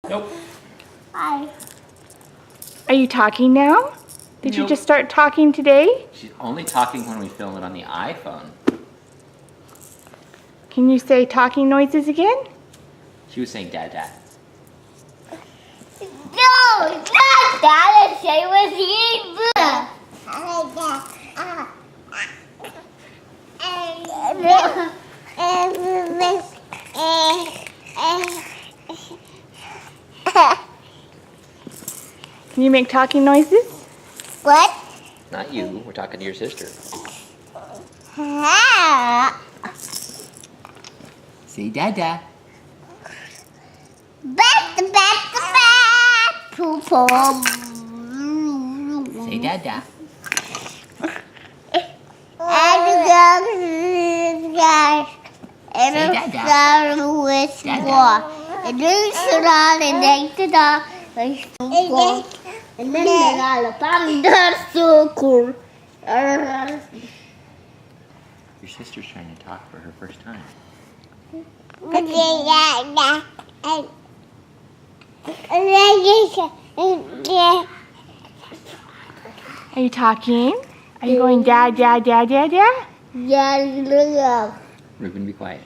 Nope. Hi. Are you talking now? Did you just start talking today? She's only talking when we film it on the iPhone. Can you say talking noises again? She was saying dad. No, it's not that. She was eating food. Can you make talking noises? What? Not you. We're talking to your sister. Say dada. Say dada. And then they all found that's so cool. Your sister's trying to talk for her first time. Are you talking? Are you going dad? Yeah. Ruben, be quiet.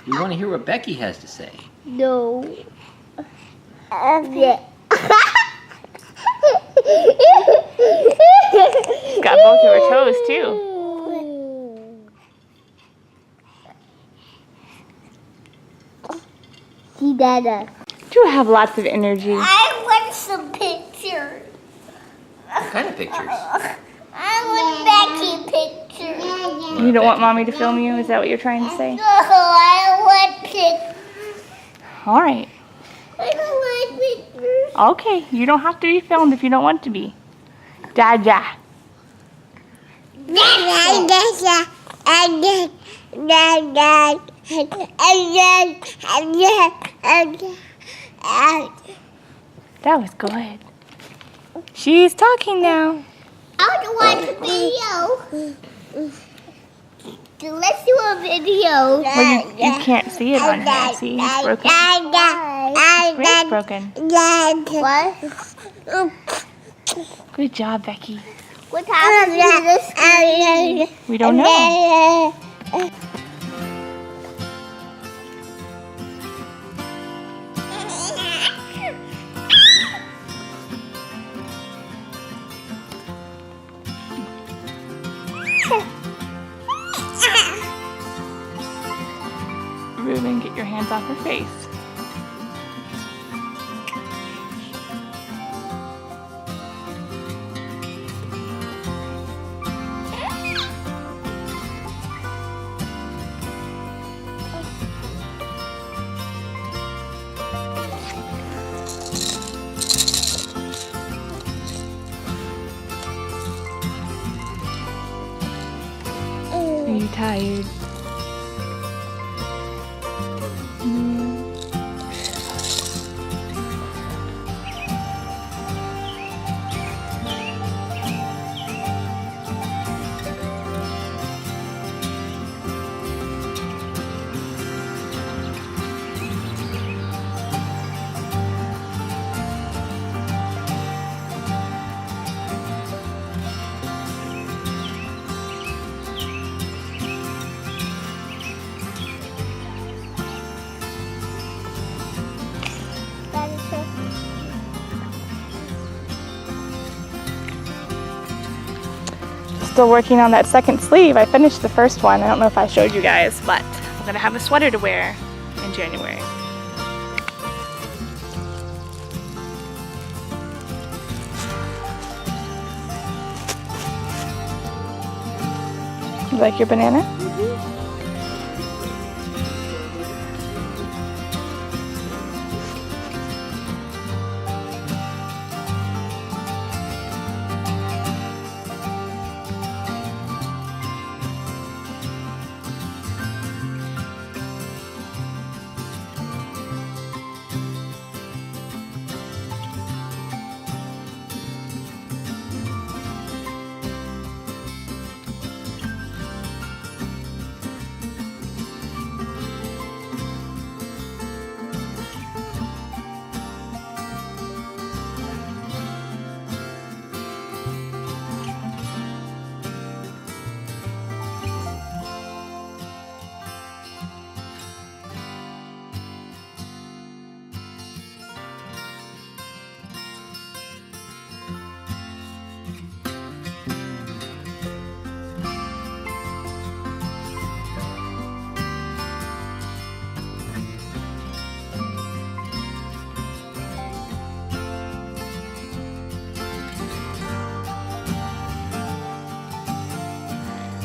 We want to hear what Becky has to say. No. Yeah. Got both of her toes too. See, Dada. You have lots of energy. I want some pictures. What kind of pictures? I want Becky pictures. You don't want mommy to film you? Is that what you're trying to say? No, I want pictures. All right. I don't want pictures. Okay. You don't have to be filmed if you don't want to be. Dada. That was good. She's talking now. I don't want a video. Let's do a video. Well, you can't see it on here. See, it's broken. Screen's broken. What? Good job, Becky. What happened to this screen? We don't know. Ruben, get your hands off her face. Are you tired? Still working on that second sleeve. I finished the first one. I don't know if I showed you guys, but I'm gonna have a sweater to wear in January. You like your banana?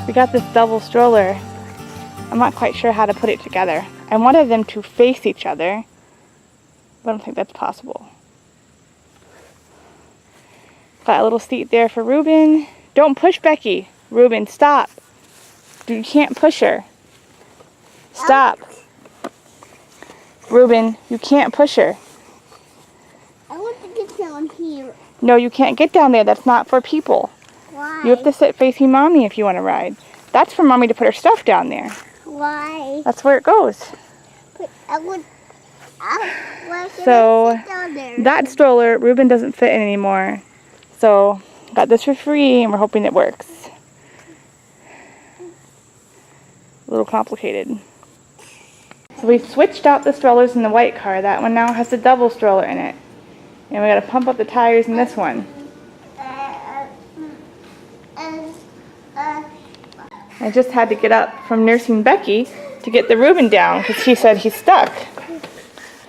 We got this double stroller. I'm not quite sure how to put it together. I wanted them to face each other, but I don't think that's possible. Got a little seat there for Ruben. Don't push Becky. Ruben, stop. You can't push her. Stop. Ruben, you can't push her. I want to get down here. No, you can't get down there. That's not for people. Why? You have to sit facing Mommy if you want to ride. That's for Mommy to put her stuff down there. Why? That's where it goes. But why should So, I sit down there? that stroller, Ruben doesn't fit in anymore. So, got this for free and we're hoping it works. A little complicated. So we switched out the strollers in the white car. That one now has the double stroller in it. And we gotta pump up the tires in this one. I just had to get up from nursing Becky to get the Ruben down because he said he's stuck.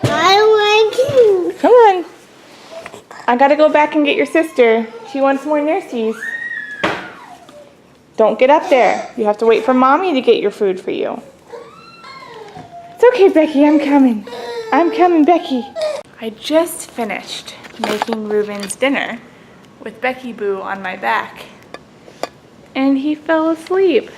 I want to. Come on. I gotta go back and get your sister. She wants more nursies. Don't get up there. You have to wait for Mommy to get your food for you. It's okay, Becky. I'm coming. I'm coming, Becky. I just finished making Ruben's dinner with Becky Boo on my back. And he fell asleep.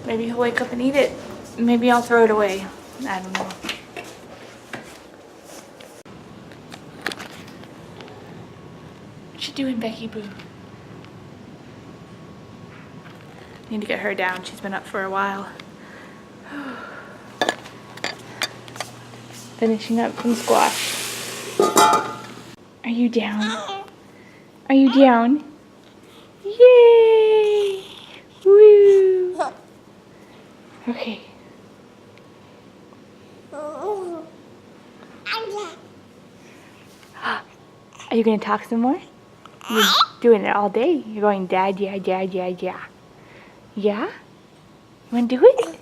Maybe he'll wake up and eat it. Maybe I'll throw it away. I don't know. What you doing, Becky Boo? Need to get her down. She's been up for a while. Finishing up some squash. Are you down? Are you down? Yay! Woo! Okay. Are you going to talk some more? You're doing it all day. You're going dad, yeah, dad, yeah, yeah. Yeah? You want to do it?